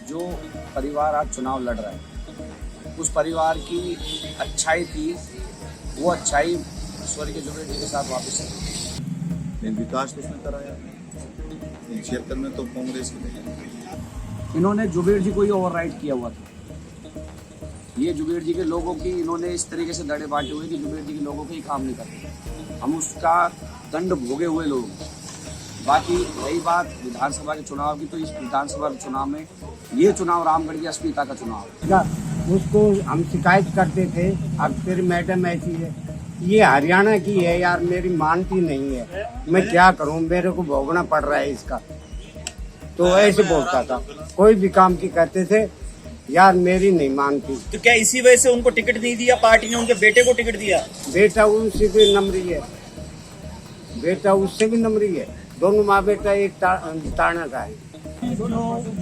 जो परिवार आज चुनाव लड़ रहा है उस परिवार की अच्छाई थी, वो अच्छाई स्वर्गीय जुबेर जी के साथ वापस आई। विकास तो उसने कराया, इन क्षेत्र में तो कांग्रेस की नहीं। इन्होंने जुबेर जी को ही ओवरराइड किया हुआ था। ये जुबेर जी के लोगों की इन्होंने इस तरीके से दड़े बांटे हुए कि जुबेर जी के लोगों के ही काम नहीं करते। हम उसका दंड भोगे हुए लोग। बाकी रही बात विधानसभा के चुनाव की, तो इस विधानसभा के चुनाव में ये चुनाव रामगढ़ की अस्मिता का चुनाव है। उसको हम शिकायत करते थे, अब तेरी मैडम ऐसी है, ये हरियाणा की है यार, मेरी मानती नहीं है, मैं क्या करूं, मेरे को भोगना पड़ रहा है इसका। तो ऐसे बोलता था, कोई भी काम की कहते थे यार मेरी नहीं मानती। तो क्या इसी वजह से उनको टिकट नहीं दिया पार्टी ने, उनके बेटे को टिकट दिया? बेटा उससे भी नंबरी है, बेटा उससे भी नंबरी है, दोनों माँ बेटा एक ताना का है। जो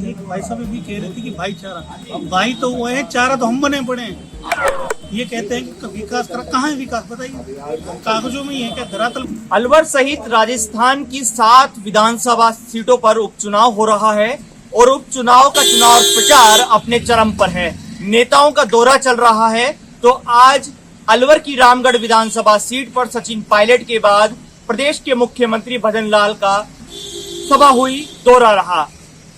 एक भाई साहब भी कह रहे थे कि भाईचारा, अब भाई तो वो है, चारा तो हम बने पड़े हैं। ये कहते हैं कि विकास करा, कहाँ है विकास बताइए, कागजों में ही है क्या, धरातल? अलवर सहित राजस्थान की 7 विधानसभा सीटों पर उपचुनाव हो रहा है और उपचुनाव का चुनाव प्रचार अपने चरम पर है। नेताओं का दौरा चल रहा है। तो आज अलवर की रामगढ़ विधानसभा सीट पर सचिन पायलट के बाद प्रदेश के मुख्यमंत्री भजन लाल का सभा हुई, दौरा रहा।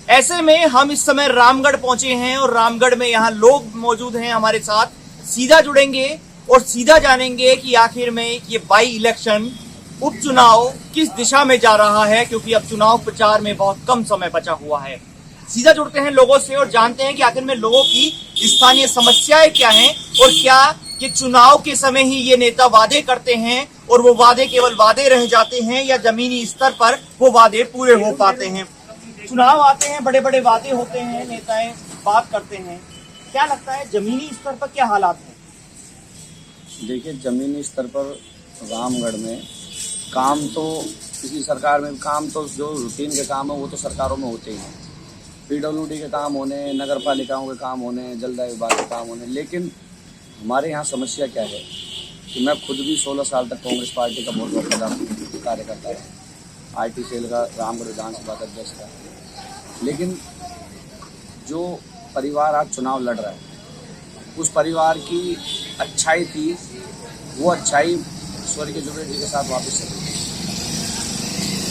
ऐसे में हम इस समय रामगढ़ पहुंचे हैं और रामगढ़ में यहाँ लोग मौजूद हैं हमारे साथ। सीधा जुड़ेंगे और सीधा जानेंगे कि आखिर में ये बाई इलेक्शन उपचुनाव किस दिशा में जा रहा है, क्योंकि अब चुनाव प्रचार में बहुत कम समय बचा हुआ है। सीधा जुड़ते हैं लोगों से और जानते हैं कि आखिर में लोगों की स्थानीय समस्याएं क्या हैं और क्या ये चुनाव के समय ही ये नेता वादे करते हैं और वो वादे केवल वादे रह जाते हैं या जमीनी स्तर पर वो वादे पूरे हो पाते हैं। चुनाव आते हैं, बड़े बड़े वादे होते हैं, नेताएं बात करते हैं, क्या लगता है जमीनी स्तर पर क्या हालात हैं? देखिए, जमीनी स्तर पर रामगढ़ में काम तो किसी सरकार में काम तो जो रूटीन के काम है वो तो सरकारों में होते ही हैं। PWD के काम होने, नगर पालिकाओं के काम होने, जलदाय विभाग के काम होने, लेकिन हमारे यहाँ समस्या क्या है कि मैं खुद भी 16 साल तक कांग्रेस पार्टी का बहुत बड़ा कार्यकर्ता है, IT सेल का रामगढ़ विधानसभा का अध्यक्ष था। लेकिन जो परिवार आज चुनाव लड़ रहा है उस परिवार की अच्छाई थी, वो अच्छाई स्वर्गीय जुबेर जी के साथ वापस आई।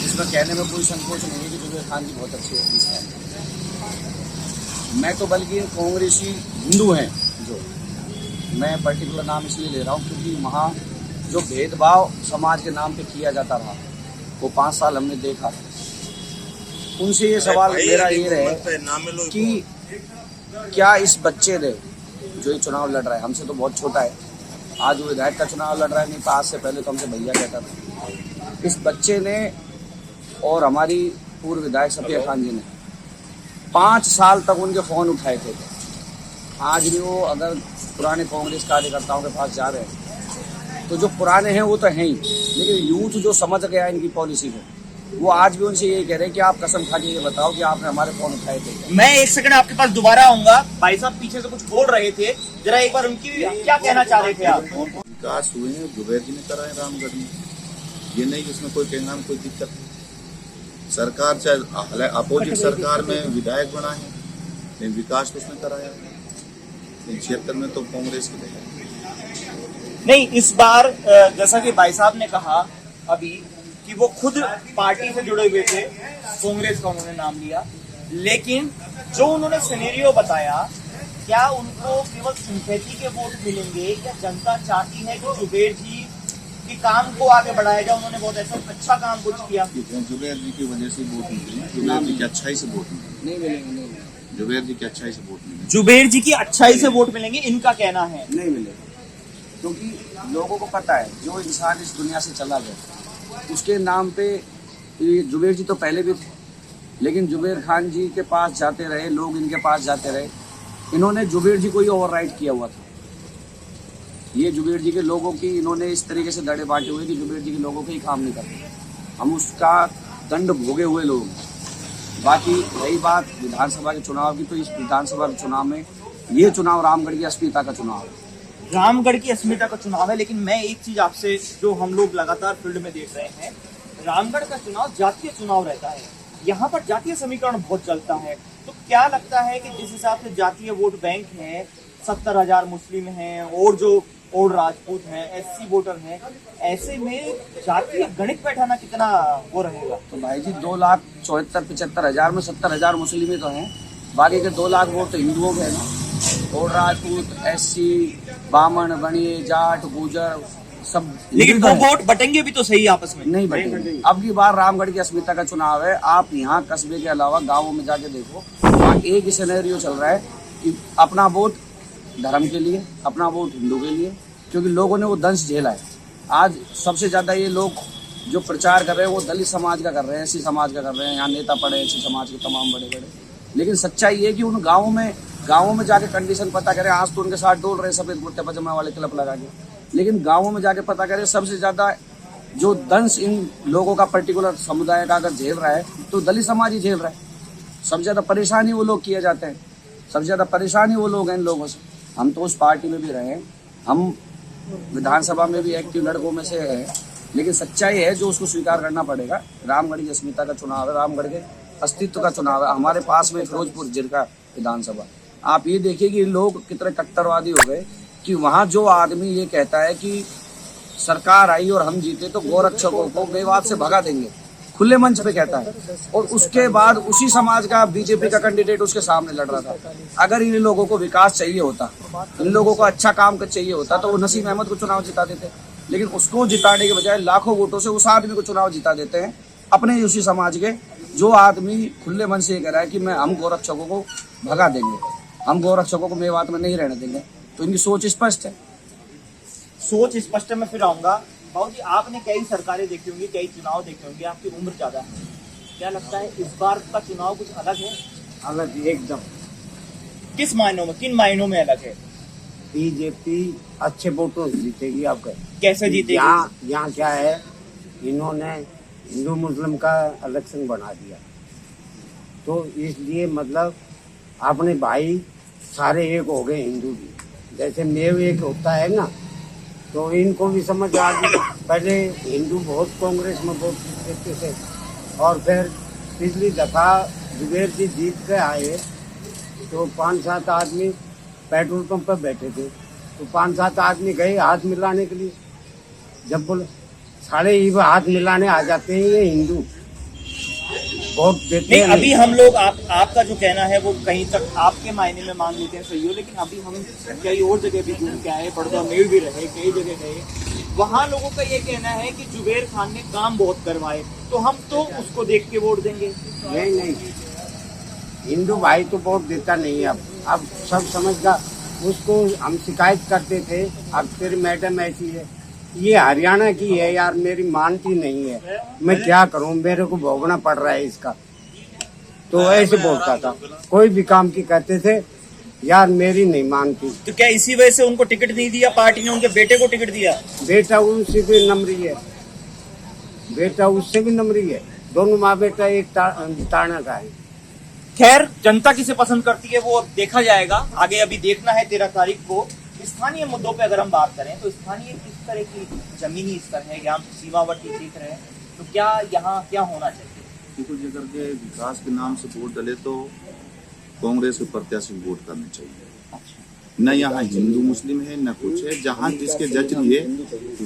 इसमें कहने में कोई संकोच नहीं है कि जुबेर खान जी बहुत अच्छे हैं। मैं तो बल्कि कांग्रेसी हिंदू हैं, जो मैं पर्टिकुलर नाम इसलिए ले रहा हूँ क्योंकि वहाँ जो भेदभाव समाज के नाम पे किया जाता रहा वो 5 साल हमने देखा। उनसे ये सवाल मेरा ये रहे कि क्या इस बच्चे ने जो ये चुनाव लड़ रहा है, हमसे तो बहुत छोटा है, आज वो विधायक का चुनाव लड़ रहा है, नहीं तो आज से पहले तो हमसे भैया कहता था। इस बच्चे ने और हमारी पूर्व विधायक सफिया खान जी ने 5 साल तक उनके फ़ोन उठाए थे। आज भी वो अगर पुराने कांग्रेस कार्यकर्ताओं के पास जा रहे हैं तो जो पुराने हैं वो तो हैं ही, लेकिन यूथ जो समझ गया इनकी पॉलिसी को, वो आज भी उनसे यही कह रहे हैं कि आप कसम खा के ये बताओ कि आपने हमारे फोन उठाए थे। मैं 1 सेकंड आपके पास दोबारा आऊंगा। भाई साहब पीछे से कुछ बोल रहे थे, जरा एक बार उनकी क्या कहना चाह रहे थे आप? विकास हुए हैं, जुबेर जी ने कराए रामगढ़ में, ये नहीं इसमें कोई कहना में कोई दिक्कत नहीं। सरकार चाहे अपोजिट सरकार में विधायक बना है, लेकिन विकास तो उसने कराया, इन क्षेत्र में तो कांग्रेस की नहीं। इस बार जैसा कि भाई साहब ने कहा अभी कि वो खुद पार्टी से जुड़े हुए थे, कांग्रेस का उन्होंने नाम लिया, लेकिन जो उन्होंने सिनेरियो बताया, क्या उनको केवल सिंपैथी के वोट मिलेंगे या जनता चाहती है कि जुबेर जी के काम को आगे बढ़ाया जाए? उन्होंने बहुत ऐसा अच्छा काम कुछ किया। जुबेर जी की वजह से वोट मिले, जुबेर जी की अच्छाई से वोट मिले, नहीं मिलेंगे, जुबेर जी की अच्छाई से वोट मिले, जुबेर जी की अच्छाई से वोट मिलेंगे, इनका कहना है। नहीं मिलेगा, क्योंकि लोगों को पता है जो इंसान इस दुनिया से चला गया उसके नाम पे, जुबेर जी तो पहले भी थे, लेकिन जुबेर खान जी के पास जाते रहे लोग, इनके पास जाते रहे, इन्होंने जुबेर जी को ही ओवरराइड किया हुआ था। ये जुबेर जी के लोगों की इन्होंने इस तरीके से दड़े बांटे हुए कि जुबेर जी के लोगों के ही काम नहीं करते। हम उसका दंड भोगे हुए लोग। बाकी रही बात विधानसभा के चुनाव की, तो इस विधानसभा के चुनाव में ये चुनाव रामगढ़ की अस्मिता का चुनाव है। रामगढ़ की अस्मिता का चुनाव है, लेकिन मैं एक चीज आपसे, जो हम लोग लगातार फील्ड में देख रहे हैं, रामगढ़ का चुनाव जातीय चुनाव रहता है। यहाँ पर जातीय समीकरण बहुत चलता है, तो क्या लगता है कि जिस हिसाब से जातीय वोट बैंक है, 70,000 मुस्लिम हैं और जो और राजपूत हैं, SC वोटर हैं, ऐसे में जातीय गणित बैठाना कितना वो रहेगा? तो भाई जी 2,74,75,000 में 70,000 मुस्लिम ही तो हैं, बाकी के 2 लाख वोट तो हिंदुओं के हैं ना। और राजपूत, SC, बामन, बनिए, जाट, गुजर सब। लेकिन वो वोट बटेंगे भी तो सही आपस में? नहीं बटेंगे। अब की बार रामगढ़ की अस्मिता का चुनाव है, आप यहाँ कस्बे के अलावा गाँवों में जाके देखो, वहाँ एक ही सिनेरियो चल रहा है कि अपना वोट धर्म के लिए, अपना वोट हिंदू के लिए, क्योंकि लोगों ने वो दंश झेला है। आज सबसे ज्यादा ये लोग जो प्रचार कर रहे हैं वो दलित समाज का कर रहे हैं, SC समाज का कर रहे हैं, यहाँ नेता पड़े SC समाज के तमाम बड़े बड़े। लेकिन सच्चाई ये कि उन गाँवों में जाके कंडीशन पता करें। आज तो उनके साथ डोल रहे सफेद कुर्ते पजामा वाले क्लब लगा के, लेकिन गाँवों में जाके पता करें सबसे ज्यादा जो दंश इन लोगों का पर्टिकुलर समुदाय का अगर झेल रहा है तो दलित समाज ही झेल रहा है। सबसे ज्यादा परेशानी वो लोग किए जाते हैं, सबसे ज्यादा परेशानी वो लोग हैं इन लोगों से। हम तो उस पार्टी में भी रहे हैं, हम विधानसभा में भी एक्टिव लड़कों में से है, लेकिन सच्चाई है जो उसको स्वीकार करना पड़ेगा। रामगढ़ की अस्मिता का चुनाव है, रामगढ़ के अस्तित्व का चुनाव है। हमारे पास में फिरोजपुर जिला विधानसभा, आप ये देखिए कि लोग कितने कट्टरवादी हो गए कि वहाँ जो आदमी ये कहता है कि सरकार आई और हम जीते तो गोरक्षकों को मेवात से भगा देंगे, खुले मंच पे कहता है, और उसके बाद उसी समाज का बीजेपी का कैंडिडेट उसके सामने लड़ रहा था। अगर इन लोगों को विकास चाहिए होता, इन लोगों को अच्छा काम कर चाहिए होता तो वो नसीम अहमद को चुनाव जिता देते, लेकिन उसको जिताने के बजाय लाखों वोटों से उस आदमी को चुनाव जिता देते हैं, अपने उसी समाज के, जो आदमी खुले मन से ये कह रहा है कि हम गोरक्षकों को भगा देंगे, हम गोरक्षकों को मेवात में नहीं रहने देंगे। तो इनकी सोच स्पष्ट है। सोच स्पष्ट है। मैं फिर आऊंगा। बाबू जी, आपने कई सरकारें देखी होंगी, कई चुनाव देखे होंगे, आपकी उम्र ज्यादा है, क्या लगता है इस बार का चुनाव कुछ अलग है? अलग एकदम। किस मायनों में, किन मायनों में अलग है? बीजेपी अच्छे वोटों से जीतेगी। आपका कैसे जीतेगी? यहाँ क्या है, इन्होंने हिंदू मुस्लिम का इलेक्शन बना दिया, तो इसलिए मतलब अपने भाई सारे एक हो गए, हिंदू भी जैसे मेव एक होता है ना, तो इनको भी समझ आ गई। पहले हिंदू बहुत कांग्रेस में वोट देते थे, और फिर पिछली दफा जुबेर जी जीत के आए तो 5-7 आदमी पेट्रोल पंप पर बैठे थे, तो 5-7 आदमी गए हाथ मिलाने के लिए, जब बोले सारे ही हाथ मिलाने आ जाते हैं, ये हिंदू वोट देते हैं। अभी हम लोग आपका जो कहना है वो कहीं तक आपके मायने में मान लेते हैं सही हो, लेकिन अभी हम कई और जगह भी घूम के आए, बड़ौदा में भी रहे, कई जगह गए, वहाँ लोगों का ये कहना है कि जुबेर खान ने काम बहुत करवाए, तो हम तो उसको देख के वोट देंगे। नहीं, हिंदू भाई तो वोट देता नहीं है। अब सब समझदा, उसको हम शिकायत करते थे, अब तेरी मैडम ऐसी है, ये हरियाणा की है यार, मेरी मानती नहीं है, मैं क्या करूं, मेरे को भोगना पड़ रहा है इसका। तो ऐसे बोलता था, कोई भी काम की कहते थे यार मेरी नहीं मानती। तो क्या इसी वजह से उनको टिकट नहीं दिया पार्टी ने, उनके बेटे को टिकट दिया? बेटा उससे भी नंबरी है, बेटा उससे भी नंबरी है, दोनों माँ बेटा एक ताना का है। खैर, जनता किसे पसंद करती है वो देखा जाएगा, आगे अभी देखना है 13 तारीख को। स्थानीय मुद्दों पे अगर हम बात करें तो स्थानीय किस तरह की जमीनी स्तर है, यहाँ सीमावर्ती क्षेत्र है, तो क्या यहाँ क्या होना चाहिए? देखो, अगर के विकास के नाम से वोट डले तो कांग्रेस के प्रत्याशी को वोट करने चाहिए। न यहाँ हिंदू मुस्लिम है न कुछ है, जहाँ जिसके जज है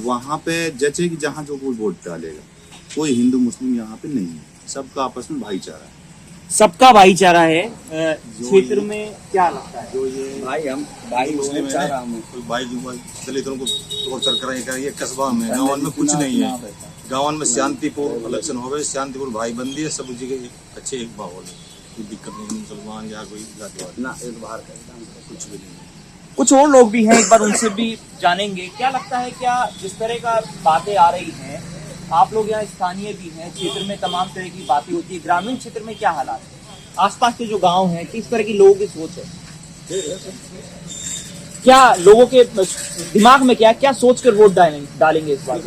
वहाँ पे जज है कि जहाँ जो कोई वोट डालेगा, कोई हिंदू मुस्लिम यहाँ पे नहीं है, सबका आपस में भाईचारा है, सबका भाईचारा है। क्षेत्र में क्या लगता है? जो ये भाई मुस्लिम है ना, कोई भाई दलितों को टॉर्चर कराएं, ये कस्बा में गाँव में कुछ नहीं है, गाँव में शांतिपूर्ण इलेक्शन हो गए, शांतिपूर्ण भाई बंदी है, सब जगह अच्छे एक माहौल है, कोई दिक्कत नहीं, मुसलमान या कोई जातिवाद ना, एक बाहर कुछ भी नहीं। कुछ और लोग भी हैं, एक बार उनसे भी जानेंगे। क्या लगता है, क्या जिस तरह का बातें आ रही हैं, आप लोग यहाँ स्थानीय भी हैं, क्षेत्र में तमाम तरह की बातें होती है, ग्रामीण क्षेत्र में क्या हालात है, आसपास के जो गांव हैं, किस तरह की लोगों की सोच है, क्या लोगों के दिमाग में क्या सोच कर वोट डालेंगे इस बार?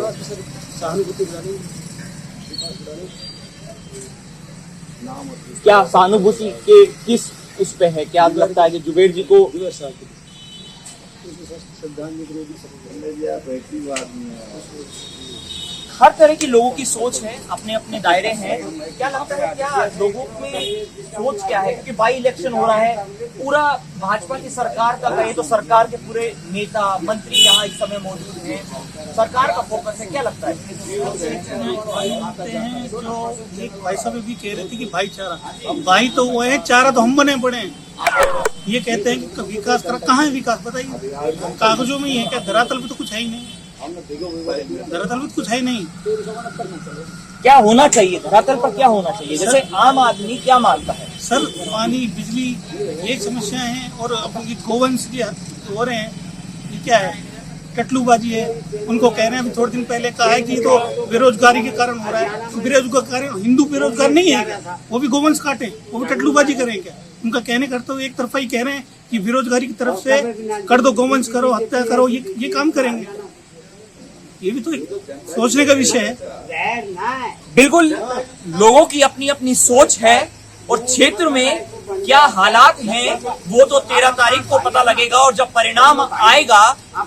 क्या सहानुभूति के किस उस पे है? क्या लगता है कि जुबेर जी को हर तरह के लोगों की सोच है, अपने अपने दायरे हैं। क्या लगता है, क्या लोगों में सोच क्या है? क्योंकि बाई इलेक्शन हो रहा है, पूरा भाजपा की सरकार का कहे तो सरकार के पूरे नेता मंत्री यहाँ इस समय मौजूद हैं, सरकार का फोकस है। क्या लगता है? आते हैं जो एक भाई साहब भी कह रहे थे कि भाईचारा, भाई तो वो है, चारा तो हम बने पड़े हैं। ये कहते हैं कि विकास करा, कहाँ है विकास बताइए? कागजों में ही है क्या? धरातल पे तो कुछ है ही नहीं, धरातल पे तो कुछ है ही नहीं। क्या होना चाहिए धरातल पर? क्या होना चाहिए? जैसे आम आदमी क्या मांगता है? सर पानी बिजली एक समस्या है, और अपनी गोवंश की हो रहे हैं, ये क्या है? टटलूबाजी है। उनको कह रहे हैं, अभी थोड़े दिन पहले कहा है कि तो बेरोजगारी के कारण हो रहा है। तो बेरोजगार हिंदू बेरोजगार नहीं है क्या? वो भी गोवंश काटे, वो भी टटलूबाजी करें क्या? उनका कहने करते हुए एक तरफा ही कह रहे हैं कि बेरोजगारी की तरफ से कर दो, गोवंश करो, हत्या करो, ये काम करेंगे। ये भी तो एक सोचने का विषय है। बिल्कुल, लोगों की अपनी अपनी सोच है, और क्षेत्र में क्या हालात हैं वो तो 13 तारीख को पता लगेगा। और जब परिणाम आएगा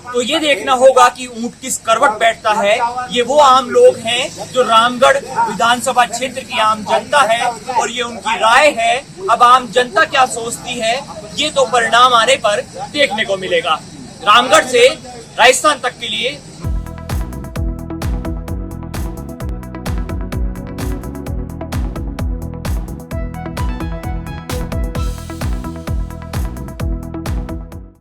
तो ये देखना होगा कि ऊंट किस करवट बैठता है। ये वो आम लोग हैं जो रामगढ़ विधानसभा क्षेत्र की आम जनता है, और ये उनकी राय है। अब आम जनता क्या सोचती है ये तो परिणाम आने पर देखने को मिलेगा। रामगढ़ से राजस्थान तक के लिए